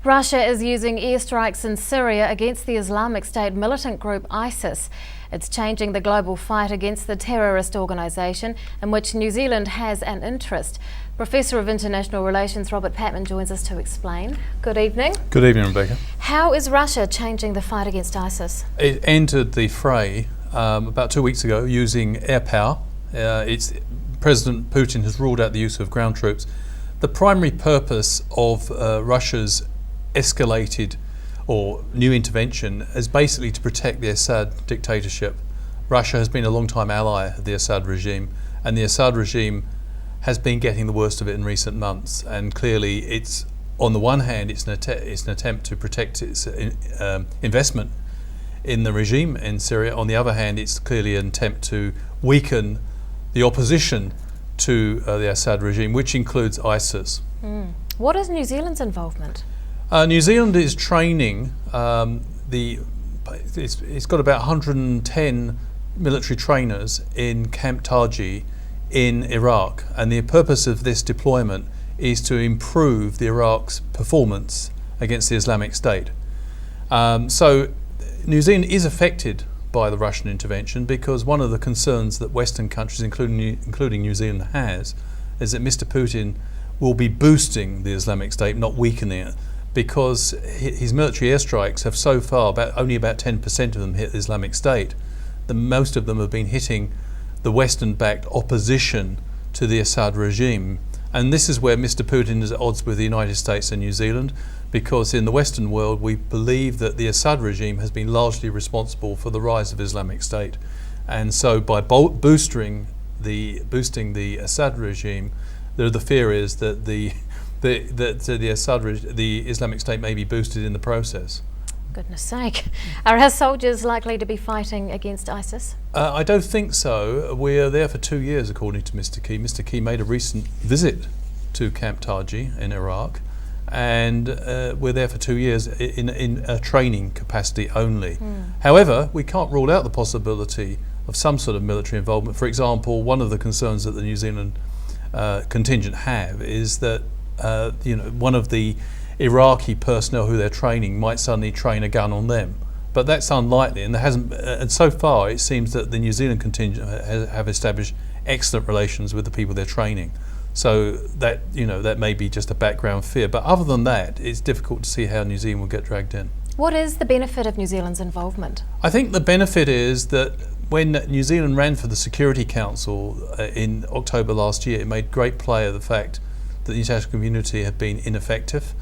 Russia is using airstrikes in Syria against the Islamic State militant group ISIS. It's changing the global fight against the terrorist organisation in which New Zealand has an interest. Professor of International Relations Robert Patman joins us to explain. Good evening. Good evening, Rebecca. How is Russia changing the fight against ISIS? It entered the fray about 2 weeks ago using air power. President Putin has ruled out the use of ground troops. The primary purpose of Russia's escalated or new intervention is basically to protect the Assad dictatorship. Russia has been a long-time ally of the Assad regime, and the Assad regime has been getting the worst of it in recent months. And clearly, it's on the one hand, it's an attempt to protect its investment in the regime in Syria. On the other hand, it's clearly an attempt to weaken the opposition to the Assad regime, which includes ISIS. What is New Zealand's involvement? New Zealand is training it's got about 110 military trainers in Camp Taji in Iraq, and the purpose of this deployment is to improve Iraq's performance against the Islamic State. So New Zealand is affected by the Russian intervention, because one of the concerns that Western countries, including New Zealand, has is that Mr. Putin will be boosting the Islamic State, not weakening it, because his military airstrikes have so far, only about 10% of them hit the Islamic State. Most of them have been hitting the Western-backed opposition to the Assad regime. And this is where Mr. Putin is at odds with the United States and New Zealand, because in the Western world we believe that the Assad regime has been largely responsible for the rise of Islamic State. And so by boosting the Assad regime, the fear is that the Islamic State may be boosted in the process. Goodness sake. Are our soldiers likely to be fighting against ISIS? I don't think so. We're there for 2 years, according to Mr. Key. Mr. Key made a recent visit to Camp Taji in Iraq, and we're there for 2 years in a training capacity only. However, we can't rule out the possibility of some sort of military involvement. For example, one of the concerns that the New Zealand contingent have is that one of the Iraqi personnel who they're training might suddenly train a gun on them, but that's unlikely, and there hasn't. And so far, it seems that the New Zealand contingent have established excellent relations with the people they're training. So that that may be just a background fear, but other than that, it's difficult to see how New Zealand will get dragged in. What is the benefit of New Zealand's involvement? I think the benefit is that when New Zealand ran for the Security Council in October last year, it made great play of the fact that the international community had been ineffective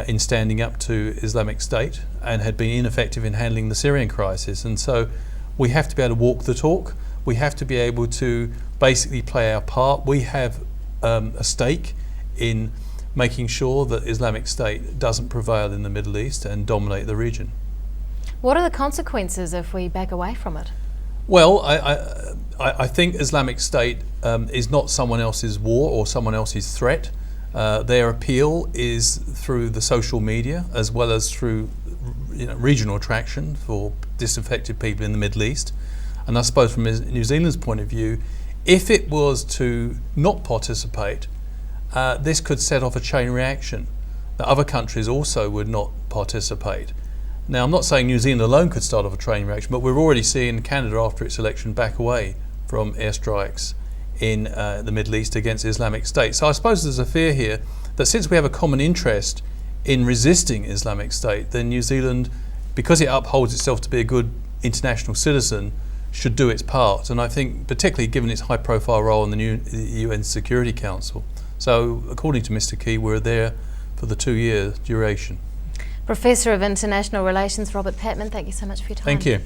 in standing up to Islamic State and had been ineffective in handling the Syrian crisis. And so we have to be able to walk the talk. We have to be able to basically play our part. We have a stake in making sure that Islamic State doesn't prevail in the Middle East and dominate the region. What are the consequences if we back away from it? Well, I think Islamic State is not someone else's war or someone else's threat. Their appeal is through the social media, as well as through regional attraction for disaffected people in the Middle East. And I suppose from New Zealand's point of view, if it was to not participate, this could set off a chain reaction that other countries also would not participate. Now, I'm not saying New Zealand alone could start off a chain reaction, but we're already seeing Canada, after its election, back away from airstrikes in the Middle East against Islamic State. So I suppose there's a fear here that since we have a common interest in resisting Islamic State, then New Zealand, because it upholds itself to be a good international citizen, should do its part. And I think particularly given its high profile role in the new UN Security Council. So according to Mr. Key, we're there for the 2 year duration. Professor of International Relations Robert Patman, thank you so much for your time. Thank you.